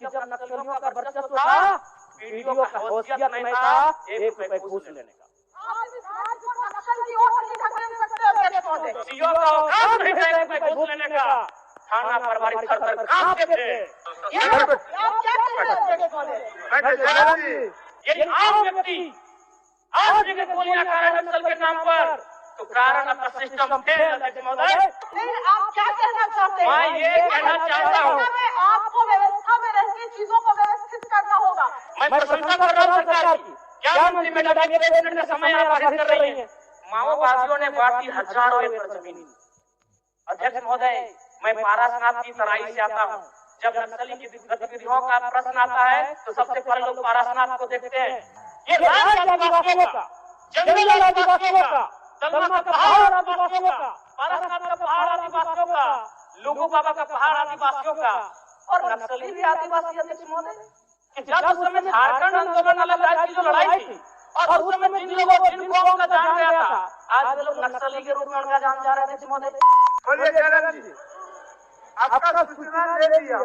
जब नक्सलियों का वर्चस्व था, पीडीओ का हैसियत नहीं था 1 रुपए घूस लेने का। सीओ का औकात नहीं था 1 रुपए घूस लेने का। थाना प्रभारी थर-थर कांपते थे। ये आम व्यक्ति आज जगह गोलियां खा रहे नक्सल के नाम पर, तो कारण आपका सिस्टम फेल है महोदय। आप क्या कहना चाहते हैं? मैं ये कहना चाहता हूँ, आपको व्यवस्था में रहती चीजों को व्यवस्थित करना होगा। मैं प्रशंसा कर रहा हूँ सरकार की। क्या मंत्री मैडम 1 मिनट का समय आभारित कर रही है। माओवादियों ने बांटी हजारों एकड़ जमीन। अध्यक्ष महोदय, मैं पारसनाथ की तराई से आता हूँ। जब नक्सली की गतिविधियों का प्रश्न आता है तो सबसे पहले लोग पारसनाथ को देखते हैं। ये राज्य आदिवासियों का, जंगल आदिवासियों का, दलमा का पहाड़ आदिवासियों का, पारसनाथ का पहाड़ आदिवासियों का, लुगु बाबा का पहाड़ आदिवासियों का, और नक्सली भी आदिवासी। अध्यक्ष महोदय, जब उस समय झारखंड आंदोलन अलग की जो लड़ाई थी, और उस समय जिन लोगों को जिन कौम का जान गया था, आज वे लोग नक्सली के रूप में उनका जान जा रहे थे। महोदय, बोलिए जयराम जी, आपका सूचना ले लिया।